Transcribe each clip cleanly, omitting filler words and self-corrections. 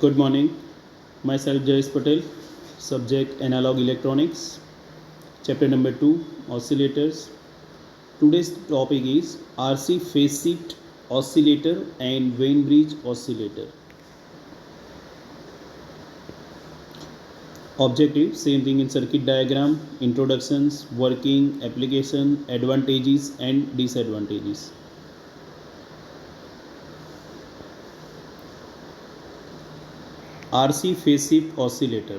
Good morning. Myself Jayesh Patel. Subject Analog Electronics. Chapter number 2 Oscillators. Today's topic is RC phase shift oscillator and Wien bridge oscillator. Objective same thing in circuit diagram, introductions, working, application, advantages and disadvantages. RC phase shift oscillator.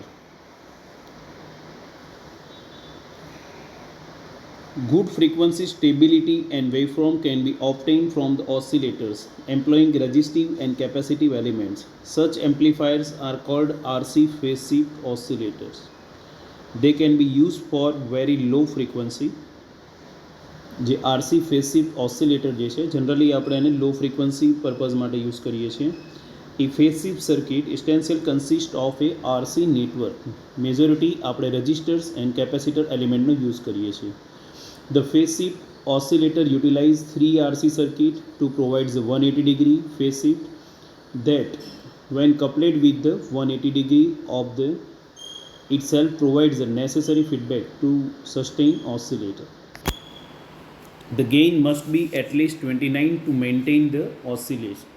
Good frequency stability and waveform can be obtained from the oscillators employing resistive and capacitive elements. Such amplifiers are called RC phase shift oscillators. They can be used for very low frequency. જે RC phase shift oscillator જે છે generally આપણે એને low frequency purpose માટે use કરીએ છીએ. એ phase shift circuit essentially consists of a RC network. Majority આપણે resistors and capacitor એલિમેન્ટનો use કરીએ છીએ. The phase shift oscillator utilizes 3 RC circuit to provide the 180 degree phase shift that when coupled with the 180 degree of the itself provides the necessary feedback to sustain oscillator. The gain must be at least 29 to maintain the oscillation.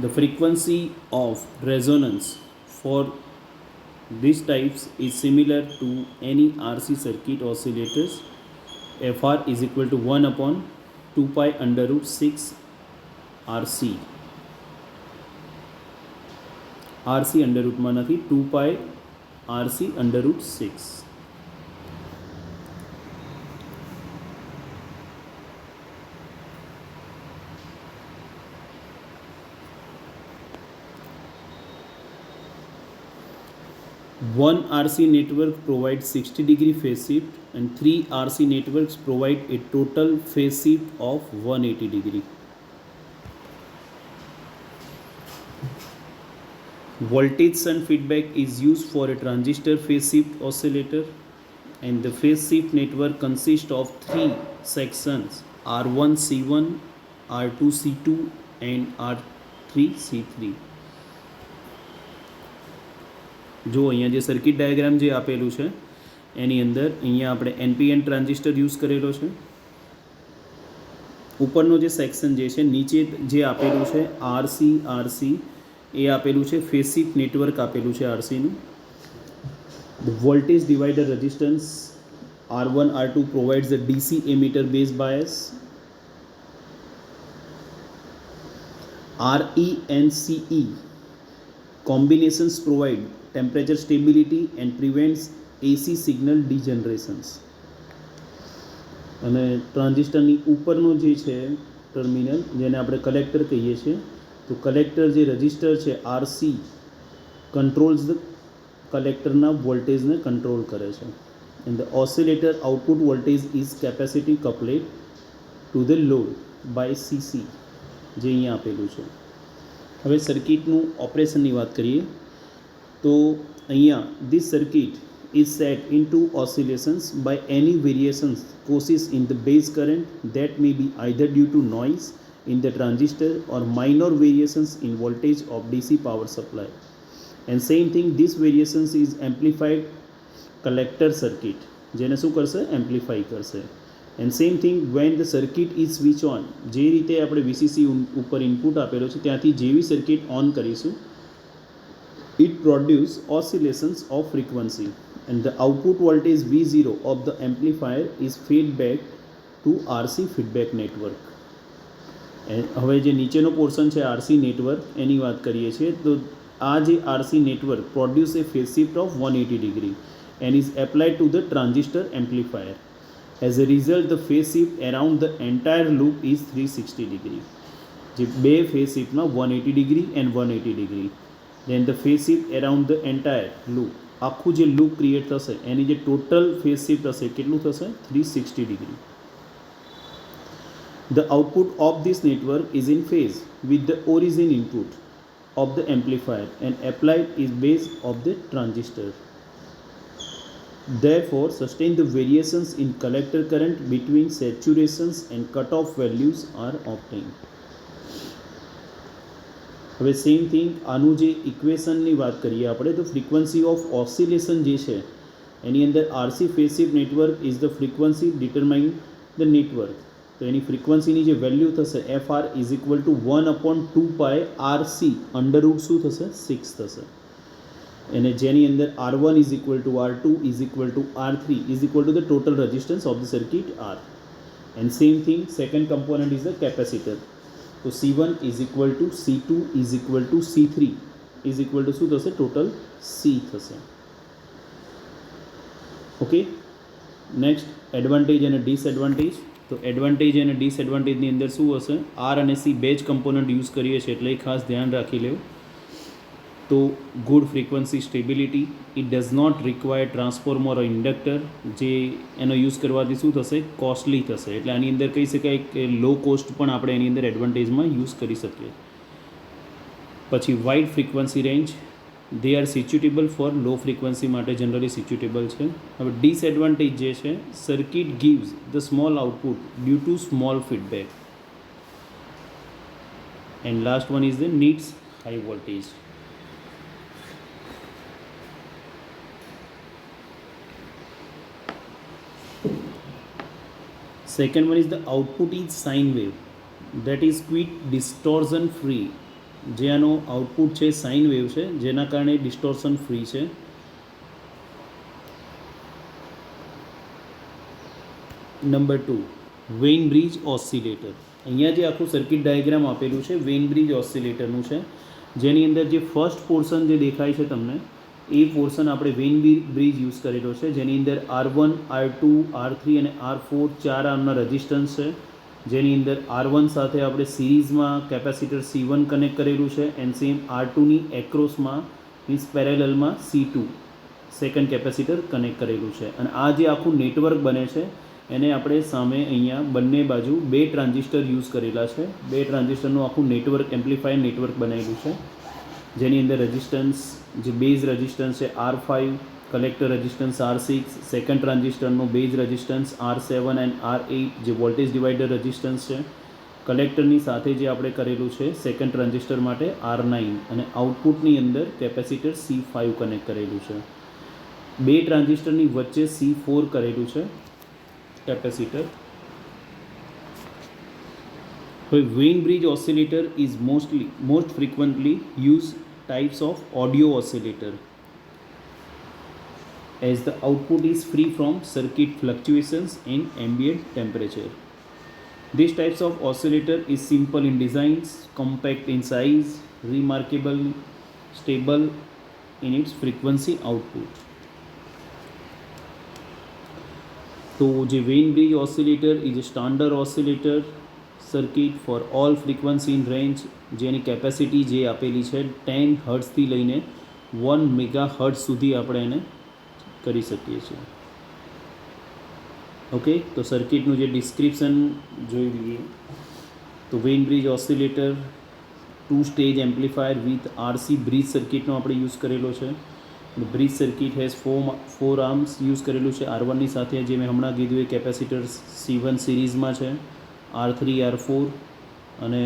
The frequency of resonance for these types is similar to any RC circuit oscillators. Fr is equal to 1 upon 2 pi under root 6 RC. RC under root માં નથી 2 pi RC under root 6. One RC network provides 60 degree phase shift and 3 RC networks provide a total phase shift of 180 degree. Voltage shunt feedback is used for a transistor phase shift oscillator, and the phase shift network consists of 3 sections R1 C1, R2 C2 and R3 C3. જો અહીંયા જે circuit diagram જે આપેલું છે એની અંદર અહીંયા આપણે NPN ટ્રાન્ઝિસ્ટર યુઝ કરેલો છે. ઉપરનો જે સેક્શન જે છે નીચે જે આપેલું છે RC એ આપેલું છે ફેઝ શિફ્ટ નેટવર્ક આપેલું છે RCનું. The voltage divider resistance R1 R2 provides the DC emitter base bias. RE and CE combinations provide temperature stability and prevents AC signal degenerations. અને ટ્રાન્ઝિસ્ટરની ઉપરનો જે છે ટર્મિનલ જેને આપણે કલેક્ટર કહીએ છીએ, તો કલેક્ટર જે રજિસ્ટર છે RC કંટ્રોલ્સ ધ કલેક્ટરના વોલ્ટેજને કંટ્રોલ કરે છે. And the oscillator output voltage is capacity coupled to the load by CC જે અહીંયા આપેલું છે. હવે સર્કિટનું ઓપરેશનની વાત કરીએ તો અહીંયા this circuit is set into oscillations by any variations causes in the base current that may be either due to noise in the transistor or minor variations in voltage of DC power supply. And same thing, this variations is amplified collector circuit જેને શું કરશે એમ્પ્લિફાઈ કરશે. And same thing when the circuit is switch on, જે રીતે આપણે VCC ઉપર input આપેલો છે ત્યાંથી જેવી સર્કિટ ઓન કરીશું it produces oscillations of frequency and the output voltage V0 of the amplifier is fed back to RC feedback network. હવે જે નીચેનો પોર્શન છે RC નેટવર્ક એની વાત કરીએ છીએ તો આ જે RC network produce A phase shift of 180 degree and is applied to the transistor amplifier. As a result, the phase shift around the entire loop is 360 degree. જે બે phase શિફ્ટમાં 180 degree and 180 degree. Then the phase shift around the entire loop, આખું જે loop create થશે એની જે total phase shift હશે કેટલું થશે 360 degree. The output of this network is in phase with the origin input of the amplifier and applied is base of the transistor. Therefore, sustain the variations in collector current between saturations and cutoff values are obtained. હવે same thing આનું જે ઇક્વેશનની વાત કરીએ આપણે તો frequency of oscillation જે છે એની અંદર RC phase shift network is the frequency determine the network. તો એની ફ્રીક્વન્સીની જે વેલ્યુ થશે F R is equal to 1/2 R C under root શું થશે 6 થશે. અને જેની અંદર R1 is equal to R2 is equal to R3 is equal to the total resistance of the circuit R. And same thing second component is the capacitor. તો C1 is equal to C2 is equal two C3 is equal two શું થશે total C થશે. Okay, next advantage અને disadvantage. તો advantage અને ડિસએડવાન્ટેજની અંદર શું હશે, આર અને સી બે જ કમ્પોનન્ટ યુઝ કરીએ છીએ એટલે ખાસ ધ્યાન રાખી લેવું. તો good frequency stability, it does not require transformer or inductor, જે એનો યુઝ કરવાથી શું થશે કોસ્ટલી થશે, એટલે આની અંદર કહી શકાય કે લો કોસ્ટ પણ આપણે એની અંદર એડવાન્ટેજમાં યુઝ કરી શકીએ. પછી wide frequency range, they are suitable for low frequency માટે જનરલી સિચ્યુટેબલ છે. હવે ડિસએડવાન્ટેજ જે છે, circuit gives the small output due to small feedback. And last one is the needs high voltage. Second one is the output is sine wave, that is quite distortion free. જે આનો output છે sine wave છે જેના કારણે distortion free છે. Number 2, Wien bridge oscillator. અહીંયા જે આખું સર્કિટ ડાયાગ્રામ આપેલું છે વેઇન બ્રિજ ઓસિલેટરનું છે, જેની અંદર જે ફર્સ્ટ પોર્શન જે દેખાય છે તમને એ પોર્શન આપણે વેઇન બ્રિજ યુઝ કરેલો છે, જેની અંદર R1, R2, R3 અને R4 ચાર આમના રેઝિસ્ટન્સ છે, જેની અંદર R1 સાથે આપણે સિરીઝમાં કેપેસિટર C1 કનેક્ટ કરેલું છે એન્ડ સેમ R2ની એક્રોસમાં મીન્સ પેરેલલમાં C2 સેકન્ડ કેપેસિટર કનેક્ટ કરેલું છે. અને આ જે આખું નેટવર્ક બને છે એને આપણે સામે અહીંયા બંને બાજુ બે ટ્રાન્ઝિસ્ટર યુઝ કરેલા છે. બે ટ્રાન્ઝિસ્ટરનું આખું નેટવર્ક એમ્પ્લીફાયર નેટવર્ક બનાવેલું છે, જેની અંદર રેઝિસ્ટન્સ જે બેઝ રેઝિસ્ટન્સ છે R5, collector resistance R6, second ટ્રાન્ઝિસ્ટરનો base resistance R7 and R8, જે વોલ્ટેજ ડિવાઈડર રેઝિસ્ટન્સ છે, કલેક્ટરની સાથે જે આપણે કરેલું છે સેકન્ડ ટ્રાન્ઝિસ્ટર માટે R9 અને આઉટપુટની અંદર કેપેસિટર C5 કનેક્ટ કરેલું છે. બે ટ્રાન્ઝિસ્ટરની વચ્ચે C4 કરેલું છે કેપેસિટર. હવે Wien bridge oscillator is most frequently use types of audio oscillator, as the output is free from circuit fluctuations in ambient temperature. These types of oscillator is simple in designs, compact in size, remarkable stable in its frequency output. So the Wien bridge oscillator is a standard oscillator circuit for all frequency in range, જેની capacity જે આપેલી છે 10 હર્ટ્ઝથી લઈને 1 mega hertz સુધી આપણે એને કરી શકીએ છીએ. ઓકે, તો સર્કિટનું જે ડિસ્ક્રિપ્શન જોઈ લઈએ તો Wien bridge oscillator 2 stage amplifier with RC bridge સર્કિટનો આપણે યુઝ કરેલો છે. Bridge circuit has four arms use કરેલું છે. R1ની સાથે જે મેં હમણાં કીધું એ કેપેસિટર C1 સિરીઝમાં છે, R3, R4 અને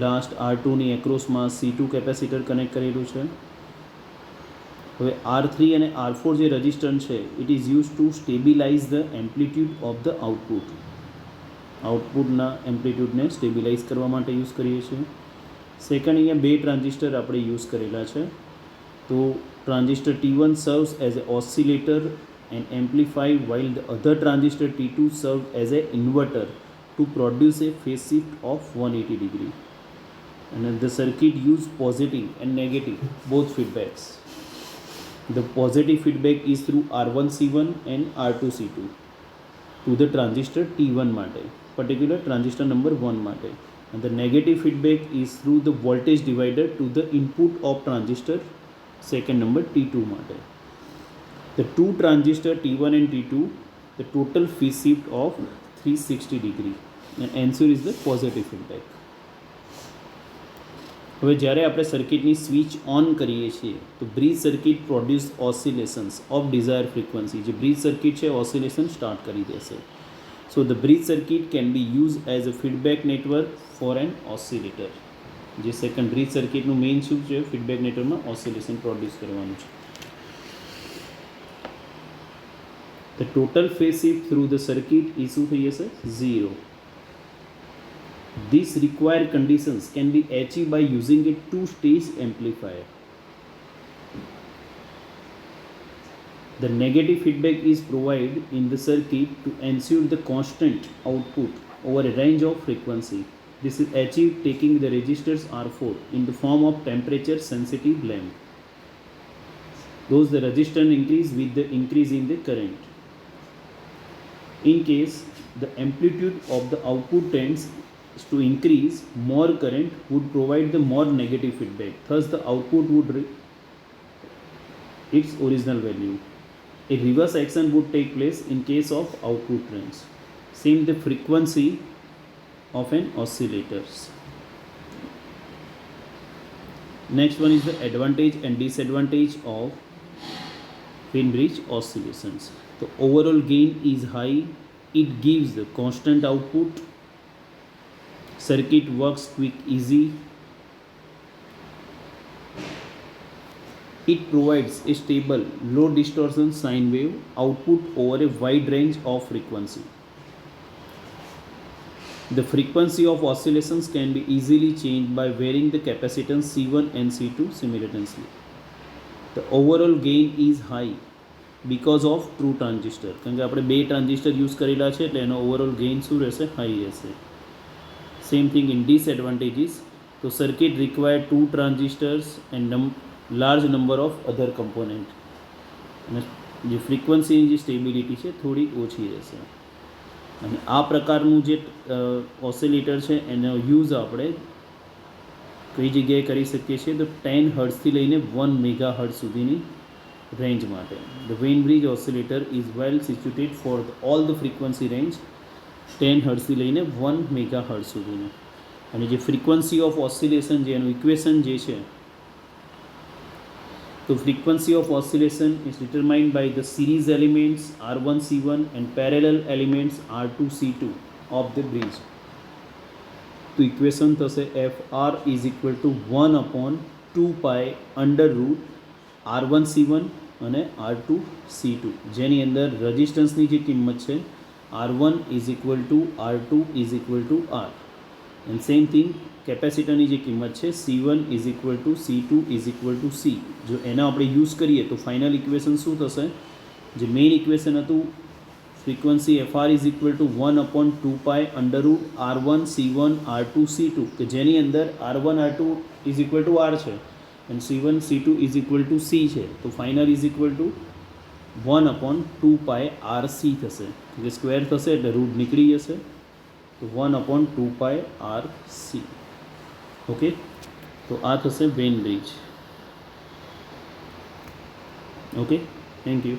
લાસ્ટ R2ની એક્રોસમાં C2 કેપેસિટર કનેક્ટ કરેલું છે. હવે R3 અને R4 જે રેઝિસ્ટન્સ છે it is use to stabilise the amplitude of the output. આઉટપુટના એમ્પ્લિટ્યૂડને સ્ટેબિલાઇઝ કરવા માટે યુઝ કરીએ છીએ. સેકન્ડ, અહીંયા બે ટ્રાન્ઝિસ્ટર આપણે યુઝ કરેલા છે. તો transistor T1 serves as a oscillator and amplify while the other transistor T2 serves as a inverter to produce a phase shift of 180 degree. And the circuit use positive and negative both feedbacks. The positive feedback is through R1 C1 and R2 C2 to the transistor T1 માટે, particular transistor number 1 માટે, and the negative feedback is through the voltage divider to the input of transistor second number T2 માટે. The two transistor T1 and T2, the total phase shift of 360 degree, and answer is the positive feedback. હવે જ્યારે આપણે સર્કિટની switch on કરીએ છીએ તો bridge circuit produce oscillations of desire frequency. જે bridge circuit છે ઓસિલેશન સ્ટાર્ટ કરી દેશે. So the bridge circuit can be use as a feedback network for an oscillator. જે સેકન્ડ બ્રિજ સર્કિટનું મેઇન શું છે, ફીડબેક નેટવર્કમાં ઓસિલેશન પ્રોડ્યુસ કરવાનું છે. The total phase shift through the circuit એ શું થઈ જશે, 0. These required conditions can be achieved by using a two-stage amplifier. The negative feedback is provided in the circuit to ensure the constant output over a range of frequency. This is achieved taking the resistors R4 in the form of temperature sensitive lamp. Thus the resistance increase with the increase in the current. In case the amplitude of the output tends to increase, more current would provide the more negative feedback. Thus the output would its original value. A reverse action would take place in case of output range. Same the frequency of an oscillators. Next one is the advantage and disadvantage of Wien bridge oscillations. The overall gain is high. It gives the constant output. Circuit works quick, easy. It provides a stable, low distortion sine wave output over a wide range of frequency. The frequency of oscillations can be easily changed by varying the capacitance C1 and C2 simultaneously. The overall gain is high because of true transistor. કારણ કે આપણે બે transistor use કરેલા છે એટલે એનો overall gain શું રહેશે, હાઈ રહેશે. Same thing in disadvantages. So circuit require two transistors and large number of other component. અને જે ફ્રીક્વન્સીની જે સ્ટેબિલિટી છે થોડી ઓછી રહેશે. અને આ પ્રકારનું જે ઓસિલેટર છે એનો યુઝ આપણે કઈ જગ્યાએ કરી શકીએ છીએ, તો 10 હર્ટ્ઝથી લઈને 1 મેગા હર્ટ્ઝ સુધીની રેન્જ માટે. The Wien bridge oscillator is well situated for all the frequency range 10 હર્ટ્ઝથી લઈને 1 મેગા હર્ટ્ઝ સુધીનું. અને જે ફ્રીક્વન્સી ઓફ ઓસિલેશન જે એનું ઇક્વેશન જે છે, તો frequency of oscillation is determined by the series elements R1 C1 and parallel elements R2 C2 of the bridge. તો ઇક્વેશન થશે FR is equal to 1/2 under root R1 C1 અને R2 C2, જેની અંદર રેઝિસ્ટન્સની જે કિંમત છે R1 is equal to R2 is equal to R. And same thing કેપેસિટરની જે કિંમત છે C1 is equal to C2 is equal to C. જો એના આપણે યુઝ કરીએ તો ફાઇનલ ઇક્વેશન શું થશે, જે મેઇન ઇક્વેશન હતું frequency FR is equal to 1/2 under root R1 C1 R2 C2, કે જેની અંદર R1 R2 is equal to R છે and C1 C2 is equal to C છે. તો final is equal to 1/2 RC થશે, જે square થશે એટલે રૂટ નીકળી જશે. તો 1/2 RC. ઓકે, તો આ થશે Wien bridge. Okay, thank you.